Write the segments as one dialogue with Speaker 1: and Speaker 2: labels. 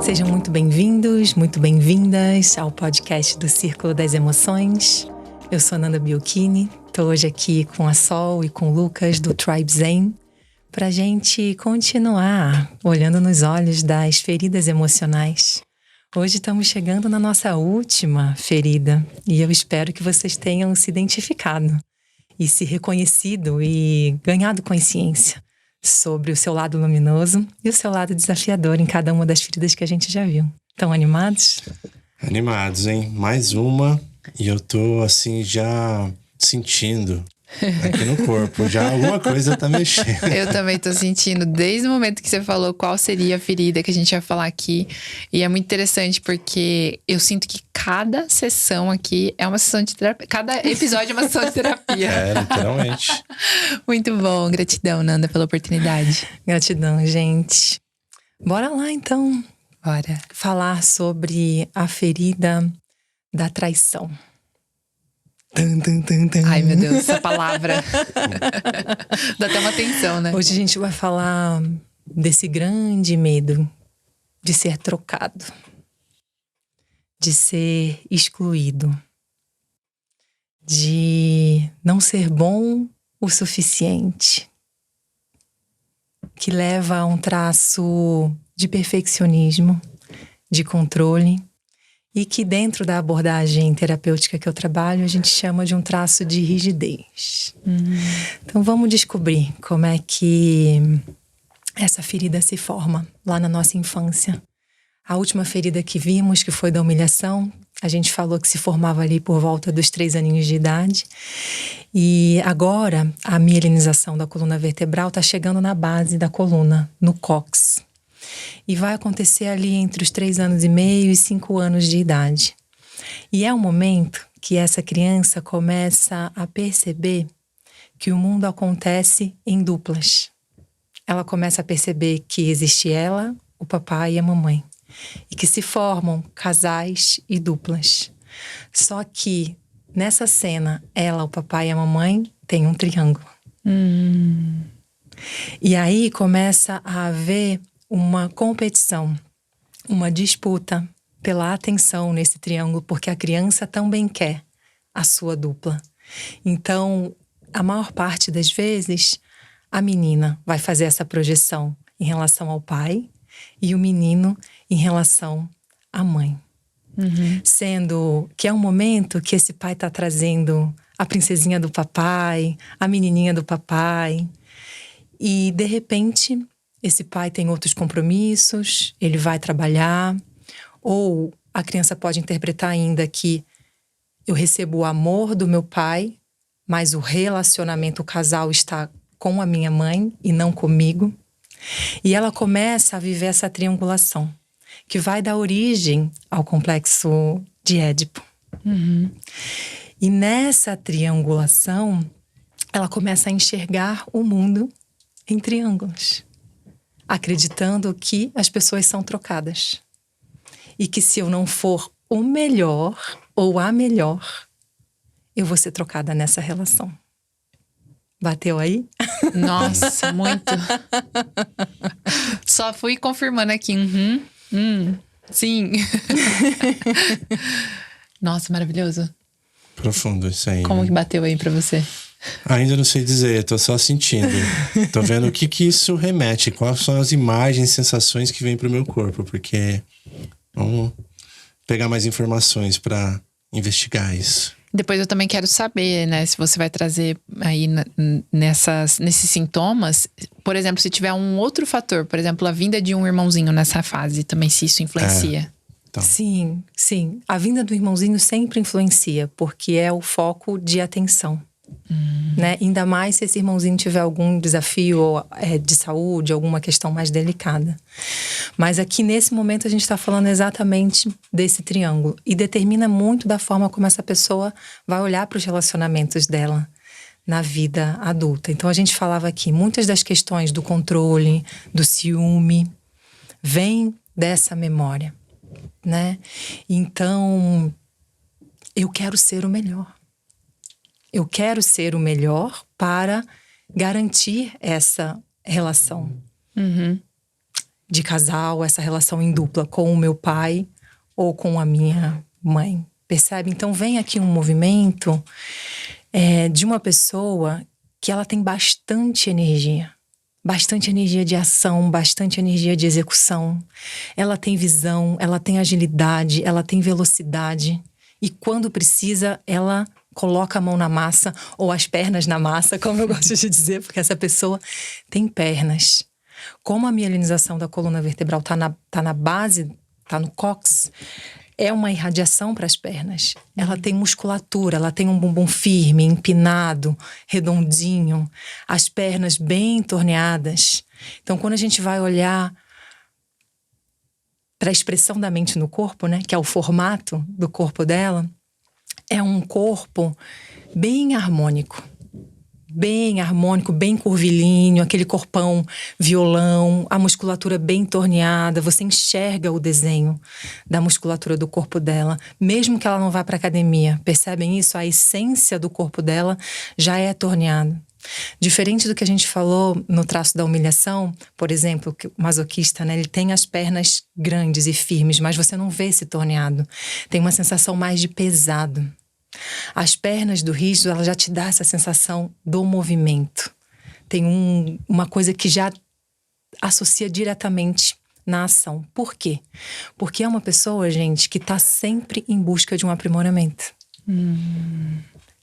Speaker 1: Sejam muito bem-vindos, muito bem-vindas ao podcast do Círculo das Emoções. Eu sou Nanda Biocchini, estou hoje aqui com a Sol e com o Lucas do Tribe Zen para a gente continuar olhando nos olhos das feridas emocionais. Hoje estamos chegando na nossa última ferida e eu espero que vocês tenham se identificado e se reconhecido e ganhado consciência sobre o seu lado luminoso e o seu lado desafiador em cada uma das feridas que a gente já viu. Estão animados?
Speaker 2: Animados, hein? Mais uma e eu tô assim já sentindo aqui no corpo, já alguma coisa tá mexendo.
Speaker 3: Eu também tô sentindo, desde o momento que você falou qual seria a ferida que a gente ia falar aqui. E é muito interessante porque eu sinto que cada sessão aqui é uma sessão de terapia. Cada episódio é uma sessão de terapia.
Speaker 2: É, literalmente.
Speaker 3: Muito bom, gratidão, Nanda, pela oportunidade.
Speaker 1: Gratidão, gente. Bora lá, então.
Speaker 3: Bora.
Speaker 1: Falar sobre a ferida da traição.
Speaker 3: Ai, meu Deus, essa palavra. Dá até uma tensão, né?
Speaker 1: Hoje a gente vai falar desse grande medo de ser trocado, de ser excluído, de não ser bom o suficiente, que leva a um traço de perfeccionismo, de controle, e que dentro da abordagem terapêutica que eu trabalho, a gente chama de um traço de rigidez. Então vamos descobrir como é que essa ferida se forma lá na nossa infância. A última ferida que vimos, que foi da humilhação, a gente falou que se formava ali por volta dos 3 aninhos de idade. E agora a mielinização da coluna vertebral está chegando na base da coluna, no cóccix. E vai acontecer ali entre os 3 anos e meio e 5 anos de idade. E é o momento que essa criança começa a perceber que o mundo acontece em duplas. Ela começa a perceber que existe ela, o papai e a mamãe. E que se formam casais e duplas. Só que nessa cena, ela, o papai e a mamãe têm um triângulo. E aí começa a haver uma competição, uma disputa pela atenção nesse triângulo, porque a criança também quer a sua dupla. Então, a maior parte das vezes, a menina vai fazer essa projeção em relação ao pai e o menino em relação à mãe. Sendo que é um momento que esse pai está trazendo a princesinha do papai, a menininha do papai, e de repente esse pai tem outros compromissos, ele vai trabalhar, ou a criança pode interpretar ainda que eu recebo o amor do meu pai, mas o relacionamento, o casal está com a minha mãe e não comigo. E ela começa a viver essa triangulação, que vai dar origem ao complexo de Édipo. E nessa triangulação, ela começa a enxergar o mundo em triângulos, acreditando que as pessoas são trocadas. E que se eu não for o melhor ou a melhor, eu vou ser trocada nessa relação. Bateu aí?
Speaker 3: Nossa, muito. Só fui confirmando aqui. Sim. Nossa, maravilhoso.
Speaker 2: Profundo isso aí.
Speaker 3: Como que bateu aí pra você?
Speaker 2: Ainda não sei dizer, tô só sentindo. Tô vendo o que isso remete, quais são as imagens, sensações que vêm pro meu corpo, porque vamos pegar mais informações pra investigar isso.
Speaker 3: Depois eu também quero saber, né, se você vai trazer aí nesses sintomas, por exemplo, se tiver um outro fator, por exemplo, a vinda de um irmãozinho nessa fase, também se isso influencia.
Speaker 2: Então.
Speaker 1: Sim, sim. A vinda do irmãozinho sempre influencia, porque é o foco de atenção. Né? Ainda mais se esse irmãozinho tiver algum desafio de saúde, alguma questão mais delicada. Mas aqui nesse momento a gente está falando exatamente desse triângulo e determina muito da forma como essa pessoa vai olhar para os relacionamentos dela na vida adulta. Então a gente falava aqui, muitas das questões do controle, do ciúme, vêm dessa memória, né? Então eu quero ser o melhor. Eu quero ser o melhor para garantir essa relação. de casal, essa relação em dupla com o meu pai ou com a minha mãe. Percebe? Então vem aqui um movimento de uma pessoa que ela tem bastante energia de ação, bastante energia de execução. Ela tem visão, ela tem agilidade, ela tem velocidade. E quando precisa, ela coloca a mão na massa ou as pernas na massa, como eu gosto de dizer, porque essa pessoa tem pernas. Como a mielinização da coluna vertebral tá na base, tá no cóccix, é uma irradiação para as pernas. Ela tem musculatura, ela tem um bumbum firme, empinado, redondinho, as pernas bem torneadas. Então, quando a gente vai olhar para a expressão da mente no corpo, né, que é o formato do corpo dela, é um corpo bem harmônico, bem curvilíneo, aquele corpão violão, a musculatura bem torneada. Você enxerga o desenho da musculatura do corpo dela, mesmo que ela não vá para academia. Percebem isso? A essência do corpo dela já é torneada. Diferente do que a gente falou no traço da humilhação, por exemplo, que o masoquista, né, ele tem as pernas grandes e firmes, mas você não vê esse torneado. Tem uma sensação mais de pesado. As pernas do rígido, ela já te dá essa sensação do movimento. Tem uma coisa que já associa diretamente na ação. Por quê? Porque é uma pessoa, gente, que está sempre em busca de um aprimoramento.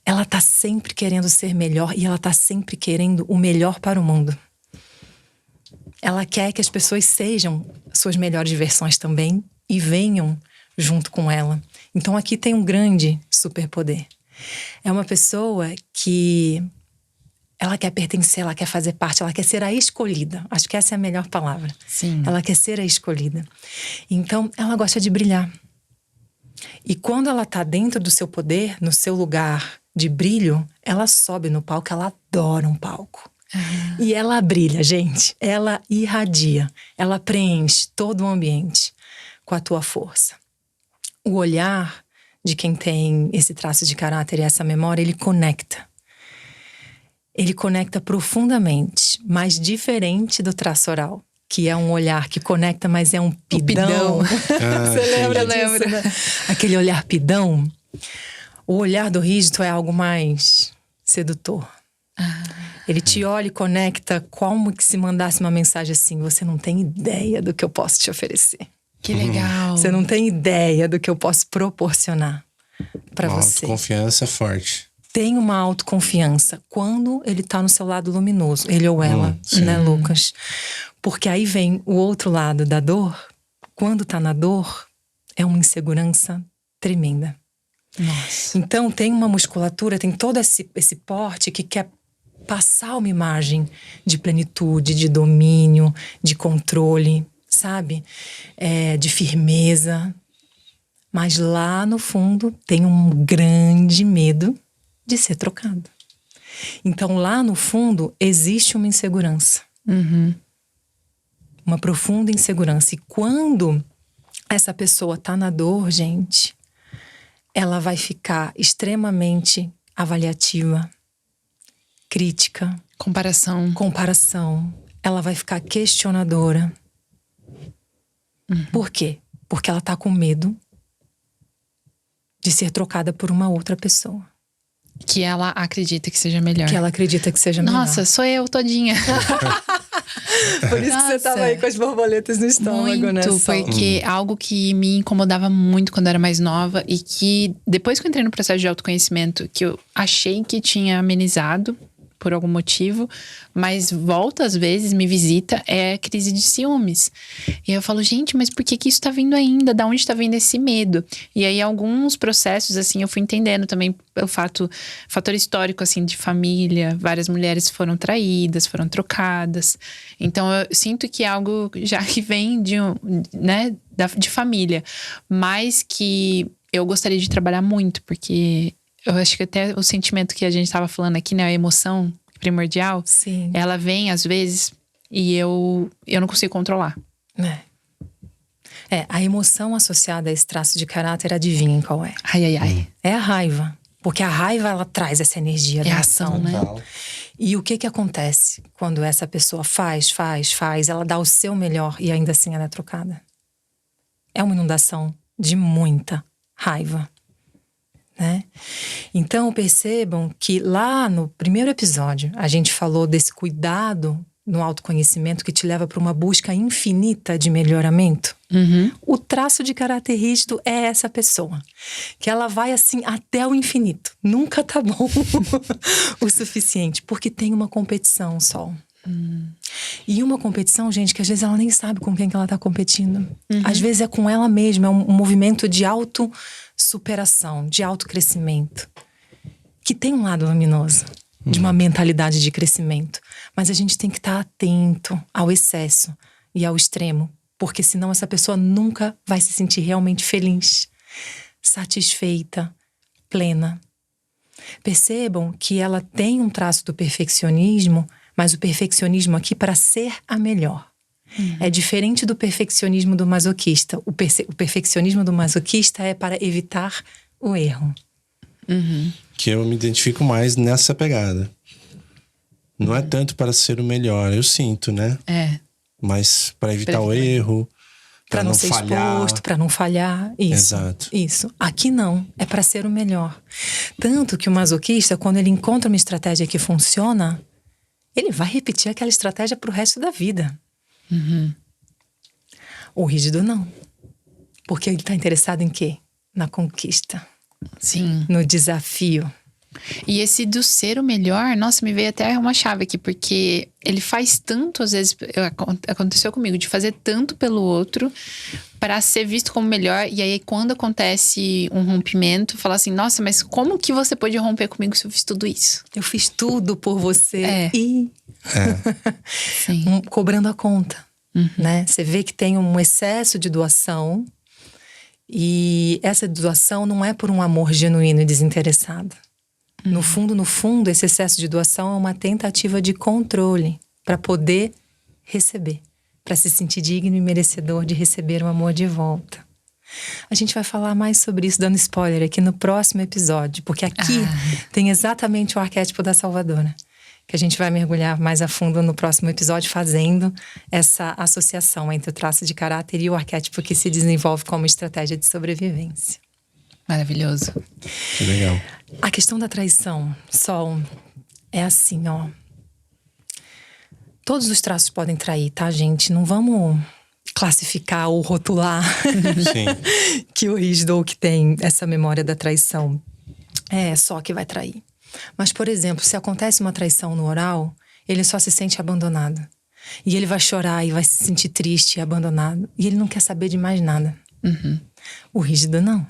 Speaker 1: Ela está sempre querendo ser melhor e ela está sempre querendo o melhor para o mundo. Ela quer que as pessoas sejam suas melhores versões também e venham junto com ela. Então aqui tem um grande superpoder. É uma pessoa que ela quer pertencer, ela quer fazer parte, ela quer ser a escolhida. Acho que essa é a melhor palavra.
Speaker 3: Sim.
Speaker 1: Ela quer ser a escolhida. Então ela gosta de brilhar. E quando ela está dentro do seu poder, no seu lugar de brilho, ela sobe no palco, ela adora um palco. E ela brilha, gente. Ela irradia. Ela preenche todo o ambiente com a tua força. O olhar de quem tem esse traço de caráter e essa memória, ele conecta. Ele conecta profundamente, mas diferente do traço oral, que é um olhar que conecta, mas é um pidão. Você lembra disso, né? Aquele olhar pidão. O olhar do rígido é algo mais sedutor. Ele te olha e conecta como que se mandasse uma mensagem assim: você não tem ideia do que eu posso te oferecer.
Speaker 3: Que legal.
Speaker 1: Você não tem ideia do que eu posso proporcionar para você.
Speaker 2: Autoconfiança forte.
Speaker 1: Tem uma autoconfiança quando ele tá no seu lado luminoso, ele ou ela, né, Lucas? Porque aí vem o outro lado da dor. Quando tá na dor, é uma insegurança tremenda.
Speaker 3: Nossa.
Speaker 1: Então tem uma musculatura, tem todo esse porte que quer passar uma imagem de plenitude, de domínio, de controle, sabe? De firmeza. Mas lá no fundo tem um grande medo de ser trocado. Então lá no fundo existe uma insegurança. Uma profunda insegurança. E quando essa pessoa tá na dor, gente, ela vai ficar extremamente avaliativa, crítica, comparação. Ela vai ficar questionadora. Por quê? Porque ela tá com medo de ser trocada por uma outra pessoa.
Speaker 3: Que ela acredita que seja melhor.
Speaker 1: Que ela acredita que seja melhor.
Speaker 3: Nossa, sou eu todinha.
Speaker 1: Por isso que você tava aí com as borboletas no estômago, né?
Speaker 3: Muito, porque algo que me incomodava muito quando eu era mais nova e que depois que eu entrei no processo de autoconhecimento, que eu achei que tinha amenizado por algum motivo, mas volta às vezes, me visita, é a crise de ciúmes. E eu falo, gente, mas por que isso tá vindo ainda? Da onde tá vindo esse medo? E aí alguns processos, assim, eu fui entendendo também o fator histórico, assim, de família. Várias mulheres foram traídas, foram trocadas. Então eu sinto que é algo já que vem de família, mas que eu gostaria de trabalhar muito, porque eu acho que até o sentimento que a gente tava falando aqui, né? A emoção primordial.
Speaker 1: Sim.
Speaker 3: Ela vem às vezes e eu não consigo controlar.
Speaker 1: A emoção associada a esse traço de caráter, adivinhem qual é?
Speaker 3: Ai.
Speaker 1: É a raiva. Porque a raiva, ela traz essa energia da ação, né?
Speaker 2: Total.
Speaker 1: E o que acontece quando essa pessoa faz, ela dá o seu melhor e ainda assim ela é trocada? É uma inundação de muita raiva, né? Então percebam que lá no primeiro episódio a gente falou desse cuidado no autoconhecimento que te leva para uma busca infinita de melhoramento. O traço de caráter rígido é essa pessoa, que ela vai assim até o infinito. Nunca tá bom o suficiente, porque tem uma competição, Sol. E uma competição, gente, que às vezes ela nem sabe com quem que ela tá competindo. Às vezes é com ela mesma, é um movimento de autossuperação, de autocrescimento, que tem um lado luminoso, de uma mentalidade de crescimento. Mas a gente tem que estar atento ao excesso e ao extremo, porque senão essa pessoa nunca vai se sentir realmente feliz, satisfeita, plena. Percebam que ela tem um traço do perfeccionismo, mas o perfeccionismo aqui para ser a melhor. É diferente do perfeccionismo do masoquista. O perfeccionismo do masoquista é para evitar o erro.
Speaker 2: Que eu me identifico mais nessa pegada. Não é tanto para ser o melhor, eu sinto, né? Mas para evitar o erro, para não
Speaker 1: ser
Speaker 2: falhar.
Speaker 1: exposto, para não falhar. Isso.
Speaker 2: Exato.
Speaker 1: Isso. Aqui não, é para ser o melhor. Tanto que o masoquista, quando ele encontra uma estratégia que funciona, ele vai repetir aquela estratégia pro resto da vida. O rígido não. Porque ele tá interessado em quê? Na conquista.
Speaker 3: Sim.
Speaker 1: No desafio.
Speaker 3: E esse do ser o melhor, nossa, me veio até uma chave aqui, porque ele faz tanto, às vezes, aconteceu comigo, de fazer tanto pelo outro para ser visto como melhor. E aí, quando acontece um rompimento, fala assim, nossa, mas como que você pôde romper comigo se eu fiz tudo isso?
Speaker 1: Eu fiz tudo por você e
Speaker 3: Sim.
Speaker 1: cobrando a conta, né? Você vê que tem um excesso de doação e essa doação não é por um amor genuíno e desinteressado. No fundo, esse excesso de doação é uma tentativa de controle para poder receber, para se sentir digno e merecedor de receber o amor de volta. A gente vai falar mais sobre isso, dando spoiler aqui no próximo episódio, porque aqui tem exatamente o arquétipo da salvadora, que a gente vai mergulhar mais a fundo no próximo episódio, fazendo essa associação entre o traço de caráter e o arquétipo que se desenvolve como estratégia de sobrevivência.
Speaker 3: Maravilhoso.
Speaker 2: Que legal.
Speaker 1: A questão da traição, Sol, é assim, ó. Todos os traços podem trair, tá, gente? Não vamos classificar ou rotular
Speaker 2: Sim.
Speaker 1: que o rígido ou que tem essa memória da traição é só que vai trair. Mas, por exemplo, se acontece uma traição no oral, ele só se sente abandonado. E ele vai chorar e vai se sentir triste e abandonado. E ele não quer saber de mais nada. O rígido não.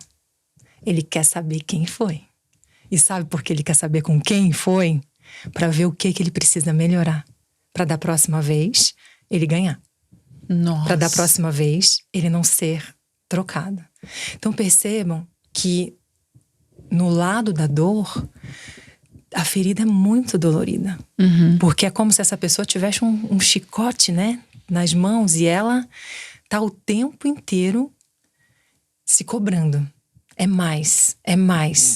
Speaker 1: Ele quer saber quem foi. E sabe por que ele quer saber com quem foi? Para ver o que ele precisa melhorar. Para da próxima vez, ele ganhar.
Speaker 3: Nossa.
Speaker 1: Para da próxima vez, ele não ser trocado. Então percebam que no lado da dor, a ferida é muito dolorida. Porque é como se essa pessoa tivesse um chicote, né, nas mãos. E ela tá o tempo inteiro se cobrando. É mais,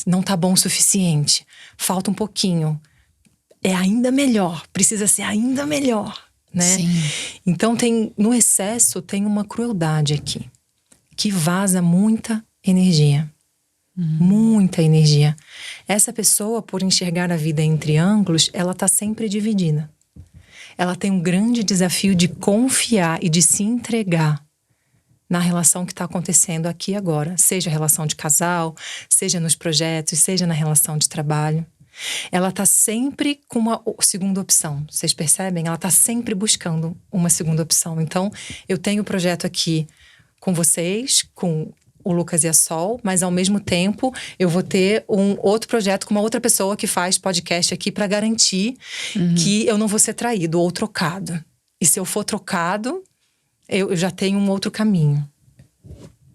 Speaker 1: não tá bom o suficiente, falta um pouquinho, é ainda melhor, precisa ser ainda melhor, né?
Speaker 3: Sim.
Speaker 1: Então no excesso tem uma crueldade aqui, que vaza muita energia, muita energia. Essa pessoa, por enxergar a vida em triângulos, ela tá sempre dividida. Ela tem um grande desafio de confiar e de se entregar na relação que está acontecendo aqui e agora. Seja a relação de casal, seja nos projetos, seja na relação de trabalho. Ela está sempre com uma segunda opção. Vocês percebem? Ela está sempre buscando uma segunda opção. Então, eu tenho o projeto aqui com vocês, com o Lucas e a Sol, mas ao mesmo tempo eu vou ter um outro projeto com uma outra pessoa que faz podcast aqui para garantir que eu não vou ser traído ou trocado. E se eu for trocado, eu já tenho um outro caminho.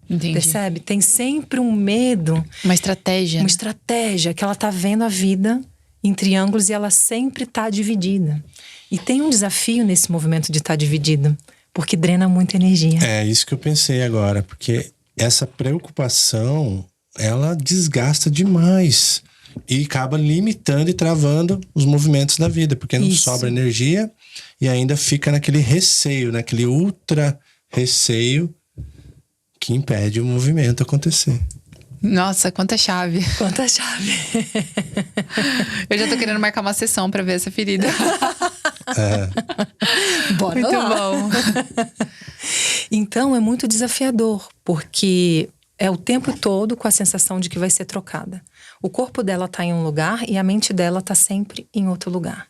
Speaker 3: Entendi.
Speaker 1: Percebe? Tem sempre um medo.
Speaker 3: Uma estratégia.
Speaker 1: Uma estratégia que ela tá vendo a vida em triângulos e ela sempre tá dividida. E tem um desafio nesse movimento de estar dividida, porque drena muita energia.
Speaker 2: É isso que eu pensei agora, porque essa preocupação, ela desgasta demais. E acaba limitando e travando os movimentos da vida, porque não
Speaker 1: Isso.
Speaker 2: sobra energia e ainda fica naquele receio, naquele ultra receio que impede o movimento acontecer.
Speaker 3: Nossa, quanta chave.
Speaker 1: Quanta chave.
Speaker 3: Eu já tô querendo marcar uma sessão pra ver essa ferida.
Speaker 1: Bora
Speaker 3: Muito
Speaker 1: lá.
Speaker 3: bom.
Speaker 1: Então, é muito desafiador, porque é o tempo todo com a sensação de que vai ser trocada. O corpo dela tá em um lugar e a mente dela tá sempre em outro lugar.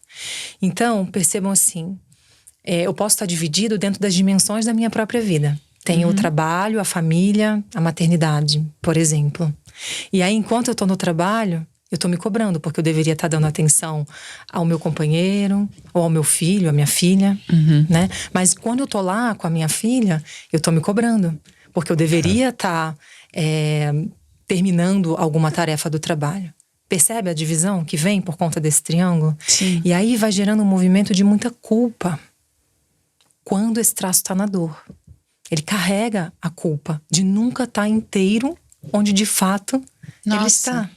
Speaker 1: Então, percebam assim, eu posso estar dividido dentro das dimensões da minha própria vida. Tenho o trabalho, a família, a maternidade, por exemplo. E aí, enquanto eu tô no trabalho, eu tô me cobrando, porque eu deveria estar dando atenção ao meu companheiro, ou ao meu filho, à minha filha, né? Mas quando eu tô lá com a minha filha, eu tô me cobrando. Porque eu deveria estar terminando alguma tarefa do trabalho. Percebe a divisão que vem por conta desse triângulo?
Speaker 3: Sim.
Speaker 1: E aí vai gerando um movimento de muita culpa. Quando esse traço está na dor. Ele carrega a culpa de nunca estar inteiro onde de fato ele
Speaker 3: Nossa.
Speaker 1: está.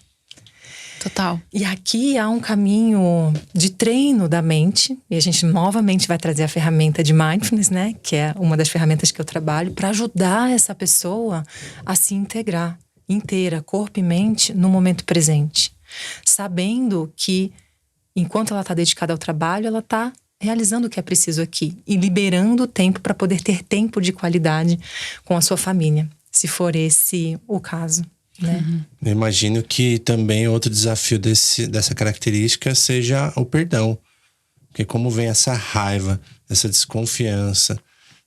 Speaker 3: Total.
Speaker 1: E aqui há um caminho de treino da mente, e a gente novamente vai trazer a ferramenta de mindfulness, né? Que é uma das ferramentas que eu trabalho, para ajudar essa pessoa a se integrar inteira, corpo e mente, no momento presente. Sabendo que, enquanto ela está dedicada ao trabalho, ela está realizando o que é preciso aqui e liberando o tempo para poder ter tempo de qualidade com a sua família, se for esse o caso, né?
Speaker 2: Eu imagino que também outro desafio dessa característica seja o perdão. Porque como vem essa raiva, essa desconfiança,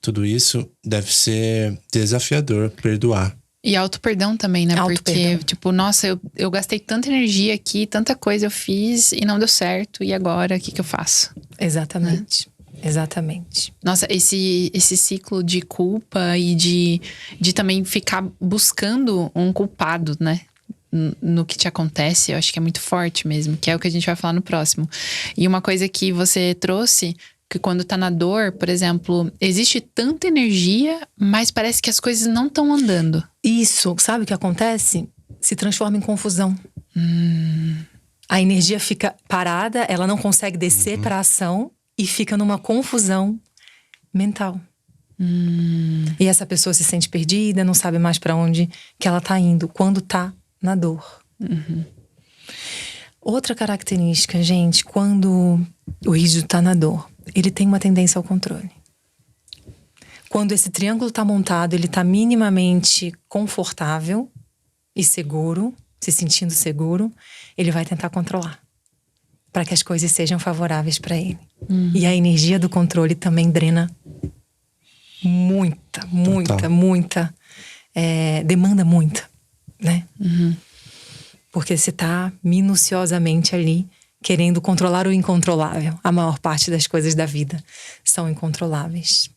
Speaker 2: tudo isso deve ser desafiador, perdoar.
Speaker 3: E auto-perdão também, né?
Speaker 1: Auto-perdão.
Speaker 3: Porque, tipo, nossa, eu gastei tanta energia aqui, tanta coisa eu fiz e não deu certo. E agora, o que eu faço?
Speaker 1: Exatamente. Exatamente.
Speaker 3: Nossa, esse ciclo de culpa e de também ficar buscando um culpado, né? No que te acontece, eu acho que é muito forte mesmo. Que é o que a gente vai falar no próximo. E uma coisa que você trouxe, que quando tá na dor, por exemplo, existe tanta energia, mas parece que as coisas não estão andando.
Speaker 1: Isso, sabe o que acontece? Se transforma em confusão. A energia fica parada, ela não consegue descer para a ação e fica numa confusão mental. E essa pessoa se sente perdida, não sabe mais para onde que ela tá indo, quando tá na dor. Outra característica, gente, quando o rígido tá na dor, ele tem uma tendência ao controle. Quando esse triângulo tá montado, ele tá minimamente confortável e seguro, se sentindo seguro, ele vai tentar controlar, para que as coisas sejam favoráveis para ele. E a energia do controle também drena muita, demanda muita, né? Porque você tá minuciosamente ali querendo controlar o incontrolável. A maior parte das coisas da vida são incontroláveis.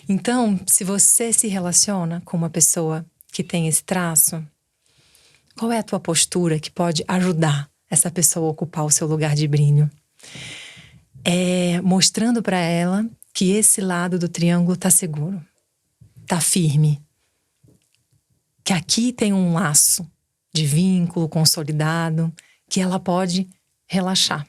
Speaker 1: Então, se você se relaciona com uma pessoa que tem esse traço, qual é a tua postura que pode ajudar essa pessoa a ocupar o seu lugar de brilho? É mostrando para ela que esse lado do triângulo tá seguro, tá firme. Que aqui tem um laço de vínculo consolidado, que ela pode relaxar.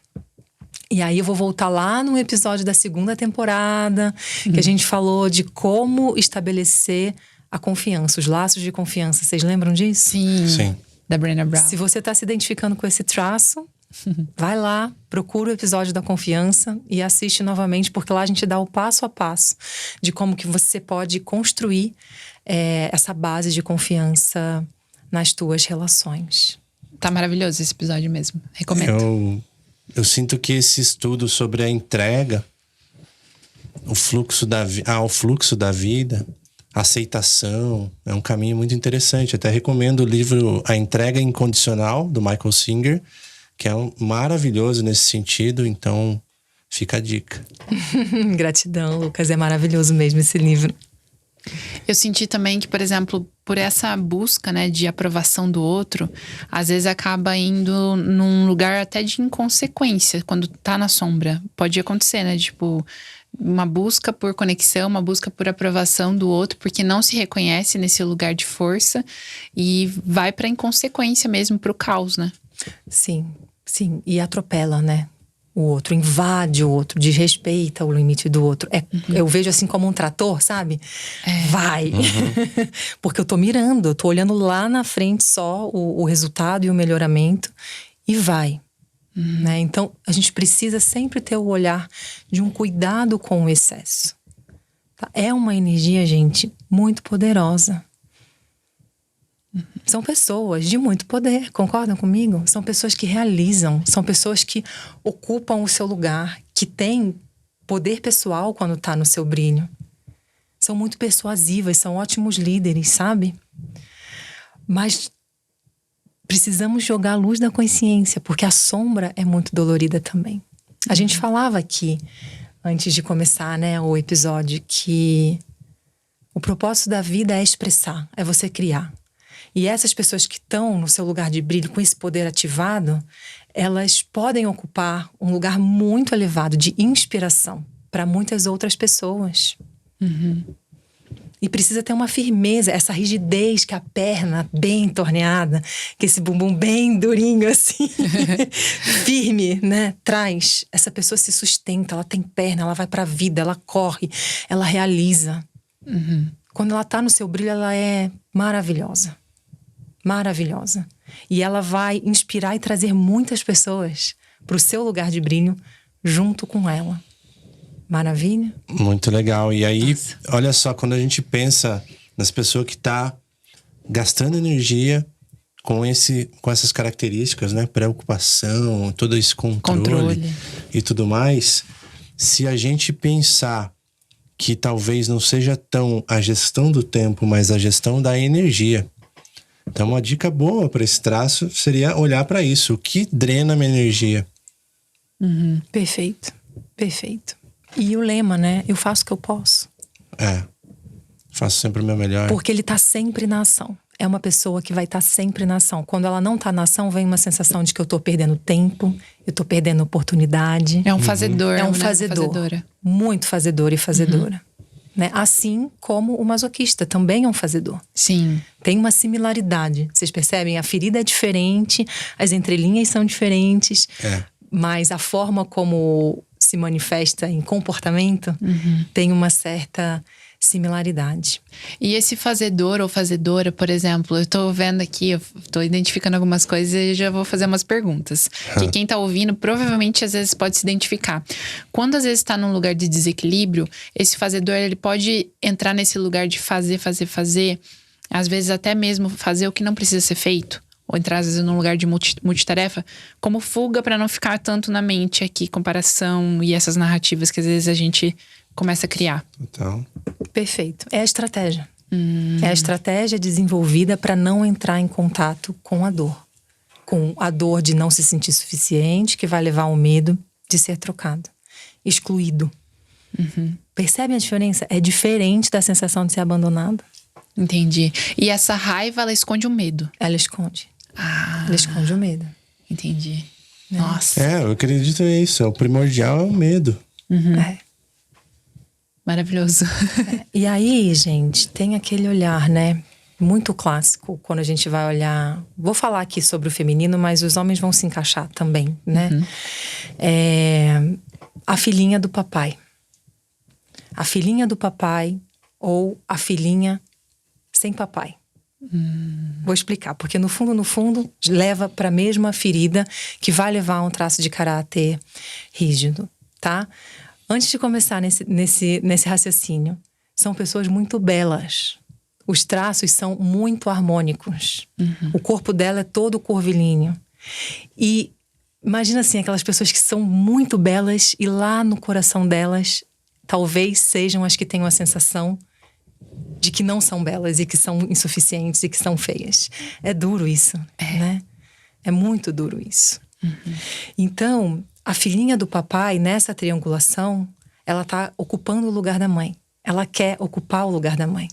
Speaker 1: E aí eu vou voltar lá no episódio da 2ª temporada, que a gente falou de como estabelecer a confiança, os laços de confiança. Vocês lembram disso?
Speaker 2: Sim.
Speaker 3: Da Brené Brown.
Speaker 1: Se você está se identificando com esse traço, vai lá, procura o episódio da confiança e assiste novamente, porque lá a gente dá o passo a passo de como que você pode construir essa base de confiança nas tuas relações.
Speaker 3: Tá maravilhoso esse episódio mesmo. Recomendo.
Speaker 2: Eu sinto que esse estudo sobre a entrega, o fluxo da vida, a aceitação, é um caminho muito interessante. Até recomendo o livro A Entrega Incondicional, do Michael Singer, que é maravilhoso nesse sentido, então fica a dica.
Speaker 1: Gratidão, Lucas. É maravilhoso mesmo esse livro.
Speaker 3: Eu senti também que, por exemplo, por essa busca, né, de aprovação do outro, às vezes acaba indo num lugar até de inconsequência, quando tá na sombra. Pode acontecer, né? Tipo, uma busca por conexão, uma busca por aprovação do outro, porque não se reconhece nesse lugar de força e vai pra inconsequência mesmo, pro caos, né?
Speaker 1: Sim. Sim, e atropela, né? O outro, invade o outro, desrespeita o limite do outro. Eu vejo assim como um trator, sabe? Vai! Porque eu tô mirando, eu tô olhando lá na frente só o resultado e o melhoramento. E vai. Né? Então, a gente precisa sempre ter o olhar de um cuidado com o excesso. Tá? É uma energia, gente, muito poderosa. São pessoas de muito poder, concordam comigo? São pessoas que realizam, são pessoas que ocupam o seu lugar, que têm poder pessoal quando está no seu brilho. São muito persuasivas, são ótimos líderes, sabe? Mas precisamos jogar a luz da consciência, porque a sombra é muito dolorida também. A gente falava aqui, antes de começar, né, o episódio, que o propósito da vida é expressar, é você criar. E essas pessoas que estão no seu lugar de brilho, com esse poder ativado, elas podem ocupar um lugar muito elevado de inspiração para muitas outras pessoas. E precisa ter uma firmeza, essa rigidez que a perna bem torneada, que esse bumbum bem durinho assim, firme, né, traz. Essa pessoa se sustenta, ela tem perna, ela vai para a vida, ela corre, ela realiza. Quando ela tá no seu brilho, ela é maravilhosa. Maravilhosa. E ela vai inspirar e trazer muitas pessoas para o seu lugar de brilho junto com ela. Maravilha?
Speaker 2: Muito legal. E aí, olha só, quando a gente pensa nas pessoas que tá gastando energia com essas características, né? Preocupação, todo esse controle e tudo mais. Se a gente pensar que talvez não seja tão a gestão do tempo, mas a gestão da energia. Então, uma dica boa para esse traço seria olhar para isso. O que drena a minha energia?
Speaker 1: Perfeito. Perfeito. E o lema, né? Eu faço o que eu posso.
Speaker 2: Faço sempre o meu melhor.
Speaker 1: Porque ele tá sempre na ação. É uma pessoa que vai estar sempre na ação. Quando ela não tá na ação, vem uma sensação de que eu tô perdendo tempo, eu tô perdendo oportunidade.
Speaker 3: É um fazedor,
Speaker 1: É um
Speaker 3: né?
Speaker 1: fazedor.
Speaker 3: Fazedora.
Speaker 1: Muito fazedor e fazedora. Né? Assim como o masoquista também é um fazedor.
Speaker 3: Sim.
Speaker 1: Tem uma similaridade. Vocês percebem? A ferida é diferente, as entrelinhas são diferentes, mas a forma como se manifesta em comportamento tem uma certa similaridade.
Speaker 3: E esse fazedor ou fazedora, por exemplo, eu tô vendo aqui, eu tô identificando algumas coisas e já vou fazer umas perguntas. Que quem tá ouvindo provavelmente às vezes pode se identificar. Quando às vezes tá num lugar de desequilíbrio, esse fazedor ele pode entrar nesse lugar de fazer, às vezes até mesmo fazer o que não precisa ser feito. Ou entrar às vezes num lugar de multitarefa, como fuga para não ficar tanto na mente aqui, comparação e essas narrativas que às vezes a gente começa a criar.
Speaker 2: Então,
Speaker 1: Perfeito. É a estratégia. É a estratégia desenvolvida para não entrar em contato com a dor. Com a dor de não se sentir suficiente, que vai levar ao medo de ser trocado, excluído. Percebe a diferença? É diferente da sensação de ser abandonado.
Speaker 3: Entendi. E essa raiva, ela esconde o medo.
Speaker 1: Ela esconde. Ela esconde o medo.
Speaker 3: Entendi. Nossa.
Speaker 2: eu acredito nisso. O primordial é o medo.
Speaker 1: É.
Speaker 3: Maravilhoso.
Speaker 1: E aí, gente, tem aquele olhar, né? Muito clássico, quando a gente vai olhar... Vou falar aqui sobre o feminino, mas os homens vão se encaixar também, né? A filhinha do papai. A filhinha do papai ou a filhinha sem papai. Vou explicar, porque no fundo, leva para a mesma ferida que vai levar a um traço de caráter rígido, tá? Antes de começar nesse raciocínio, são pessoas muito belas. Os traços são muito harmônicos. O corpo dela é todo curvilíneo. E imagina assim, aquelas pessoas que são muito belas e lá no coração delas, talvez sejam as que tenham a sensação de que não são belas e que são insuficientes e que são feias. É duro isso, né? É muito duro isso. Então, a filhinha do papai, nessa triangulação, ela tá ocupando o lugar da mãe. Ela quer ocupar o lugar da mãe.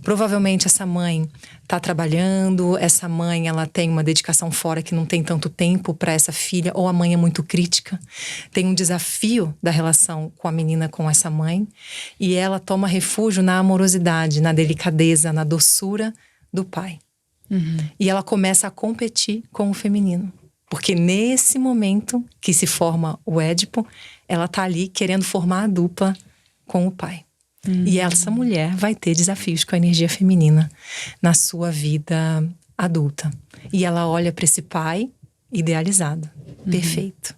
Speaker 1: Provavelmente essa mãe tá trabalhando, essa mãe ela tem uma dedicação fora que não tem tanto tempo para essa filha, ou a mãe é muito crítica. Tem um desafio da relação com a menina com essa mãe, e ela toma refúgio na amorosidade, na delicadeza, na doçura do pai. E ela começa a competir com o feminino. Porque nesse momento que se forma o Édipo, ela tá ali querendo formar a dupla com o pai. E essa mulher vai ter desafios com a energia feminina na sua vida adulta. E ela olha para esse pai idealizado, perfeito.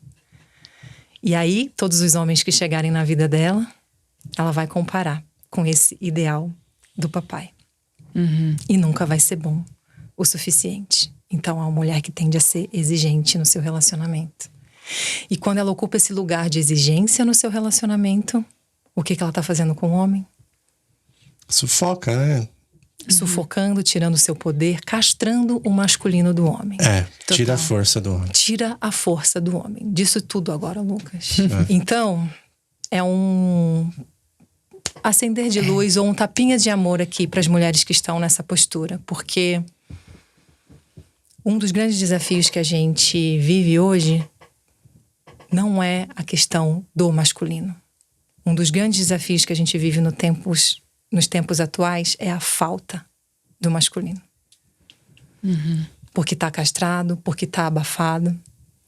Speaker 1: E aí, todos os homens que chegarem na vida dela, ela vai comparar com esse ideal do papai. E nunca vai ser bom o suficiente. Então, é uma mulher que tende a ser exigente no seu relacionamento. E quando ela ocupa esse lugar de exigência no seu relacionamento, o que ela tá fazendo com o homem?
Speaker 2: Sufoca, né?
Speaker 1: Sufocando, tirando o seu poder, castrando o masculino do homem.
Speaker 2: Tira a força do homem.
Speaker 1: Tira a força do homem. Disso tudo agora, Lucas. Então, é um acender de luz ou um tapinha de amor aqui para as mulheres que estão nessa postura. Porque um dos grandes desafios que a gente vive hoje não é a questão do masculino. Um dos grandes desafios que a gente vive nos tempos atuais é a falta do masculino. Porque tá castrado, porque tá abafado.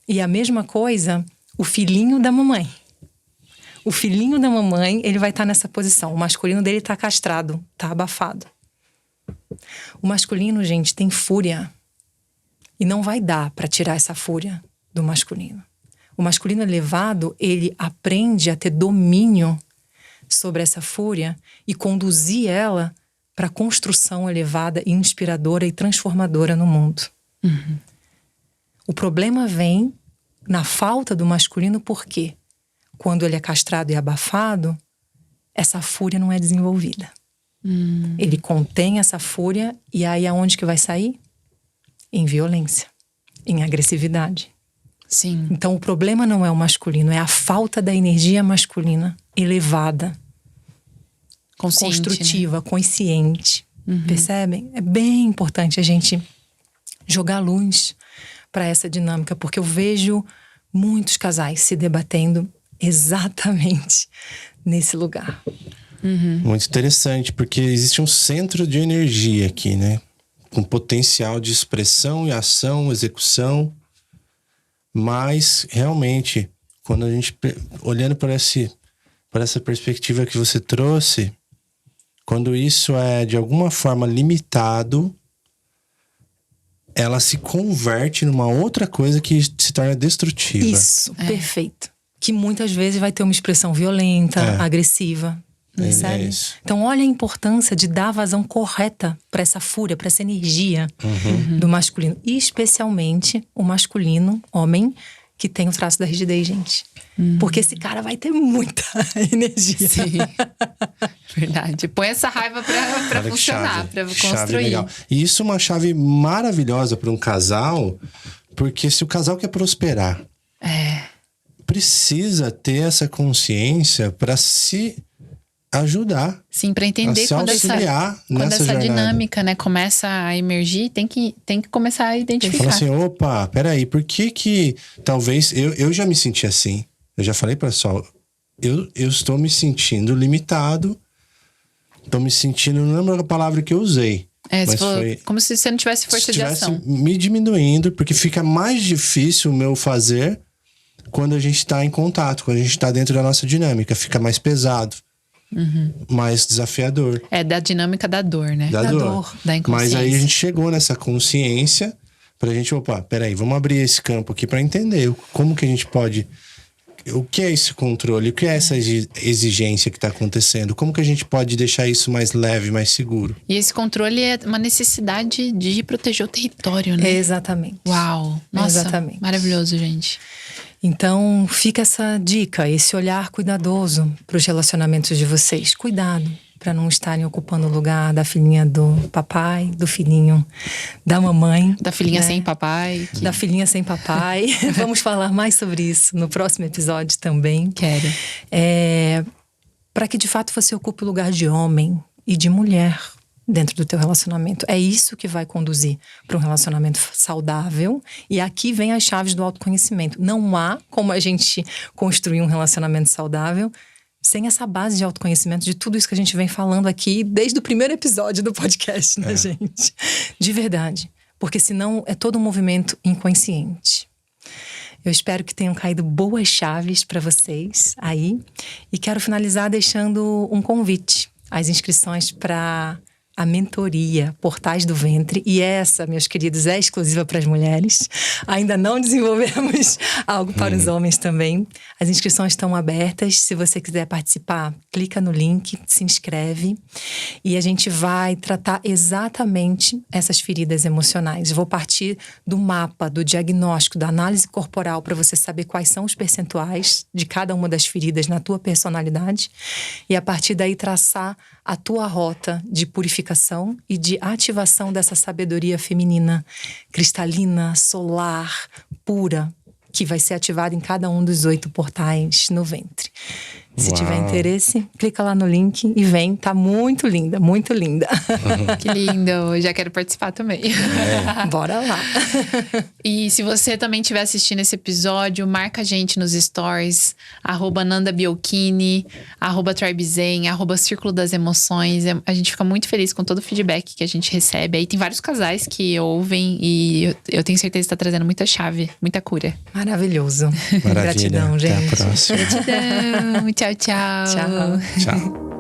Speaker 1: E a mesma coisa, o filhinho da mamãe. O filhinho da mamãe, ele vai estar nessa posição. O masculino dele tá castrado, tá abafado. O masculino, gente, tem fúria. E não vai dar para tirar essa fúria do masculino. O masculino elevado, ele aprende a ter domínio sobre essa fúria e conduzir ela para a construção elevada, inspiradora e transformadora no mundo. O problema vem na falta do masculino porque quando ele é castrado e abafado, essa fúria não é desenvolvida. Ele contém essa fúria e aí aonde que vai sair? Em violência, em agressividade.
Speaker 3: Sim.
Speaker 1: Então o problema não é o masculino, é a falta da energia masculina elevada,
Speaker 3: Consciente,
Speaker 1: construtiva, consciente. Percebem? É bem importante a gente jogar luz para essa dinâmica, porque eu vejo muitos casais se debatendo exatamente nesse lugar.
Speaker 2: Muito interessante, porque existe um centro de energia aqui, né? Com potencial de expressão e ação, execução. Mas, realmente, quando a gente... Olhando por essa perspectiva que você trouxe, quando isso é, de alguma forma, limitado, ela se converte numa outra coisa que se torna destrutiva.
Speaker 1: Isso, perfeito. Que muitas vezes vai ter uma expressão violenta, agressiva. Sabe?
Speaker 2: Isso.
Speaker 1: Então, olha a importância de dar a vazão correta para essa fúria, para essa energia do masculino. E especialmente o masculino, homem, que tem o traço da rigidez, gente. Porque esse cara vai ter muita energia.
Speaker 3: Sim. Verdade. Põe essa raiva pra funcionar, pra
Speaker 2: Chave
Speaker 3: construir.
Speaker 2: legal. E isso é uma chave maravilhosa para um casal, porque se o casal quer prosperar, precisa ter essa consciência para se ajudar.
Speaker 3: Sim, pra entender
Speaker 2: se
Speaker 3: quando
Speaker 2: auxiliar
Speaker 3: essa
Speaker 2: nessa jornada.
Speaker 3: dinâmica, né, começa a emergir, tem que começar a identificar.
Speaker 2: Fala assim, opa, peraí, por que talvez... Eu já me senti assim. Eu já falei para o pessoal, eu estou me sentindo limitado, estou me sentindo, não lembro a palavra que eu usei.
Speaker 3: Você
Speaker 2: mas
Speaker 3: falou,
Speaker 2: foi,
Speaker 3: como se você não tivesse força de ação.
Speaker 2: Me diminuindo, porque fica mais difícil o meu fazer quando a gente está em contato, quando a gente está dentro da nossa dinâmica. Fica mais pesado. Mais desafiador.
Speaker 3: É da dinâmica da dor, né?
Speaker 2: Da dor.
Speaker 3: Da inconsciência.
Speaker 2: Mas aí a gente chegou nessa consciência pra gente, opa, peraí, vamos abrir esse campo aqui pra entender como que a gente pode... O que é esse controle? O que é essa exigência que tá acontecendo? Como que a gente pode deixar isso mais leve, mais seguro?
Speaker 3: E esse controle é uma necessidade de proteger o território, né?
Speaker 1: Exatamente.
Speaker 3: Uau! Nossa,
Speaker 1: Exatamente.
Speaker 3: maravilhoso, gente.
Speaker 1: Então, fica essa dica, esse olhar cuidadoso para os relacionamentos de vocês. Cuidado para não estarem ocupando o lugar da filhinha do papai, do filhinho da mamãe.
Speaker 3: Da filhinha sem papai.
Speaker 1: Da filhinha sem papai. Vamos falar mais sobre isso no próximo episódio também.
Speaker 3: Quero.
Speaker 1: Para que de fato você ocupe o lugar de homem e de mulher dentro do teu relacionamento. É isso que vai conduzir para um relacionamento saudável. E aqui vem as chaves do autoconhecimento. Não há como a gente construir um relacionamento saudável sem essa base de autoconhecimento, de tudo isso que a gente vem falando aqui desde o primeiro episódio do podcast, né, gente? De verdade. Porque senão é todo um movimento inconsciente. Eu espero que tenham caído boas chaves para vocês aí. E quero finalizar deixando um convite. As inscrições para a mentoria Portais do Ventre. E essa, meus queridos, é exclusiva para as mulheres. Ainda não desenvolvemos algo para os homens também. As inscrições estão abertas. Se você quiser participar, clica no link, se inscreve. E a gente vai tratar exatamente essas feridas emocionais. Eu vou partir do mapa, do diagnóstico, da análise corporal para você saber quais são os percentuais de cada uma das feridas na tua personalidade. E a partir daí traçar a tua rota de purificação e de ativação dessa sabedoria feminina, cristalina, solar, pura, que vai ser ativada em cada um dos 8 portais no ventre. Se tiver interesse, clica lá no link e vem. Tá muito linda, muito linda.
Speaker 3: Que lindo, já quero participar também.
Speaker 1: Bora lá.
Speaker 3: E se você também estiver assistindo esse episódio, marca a gente nos stories, @NandaBiolchini, @TribeZen, @Círculo das Emoções. A gente fica muito feliz com todo o feedback que a gente recebe. Aí tem vários casais que ouvem e eu tenho certeza que está trazendo muita chave, muita cura.
Speaker 1: Maravilhoso.
Speaker 2: Maravilha.
Speaker 1: Gratidão, gente.
Speaker 2: Até a próxima.
Speaker 3: Gratidão. Tchau, tchau.
Speaker 1: Tchau.
Speaker 2: Tchau.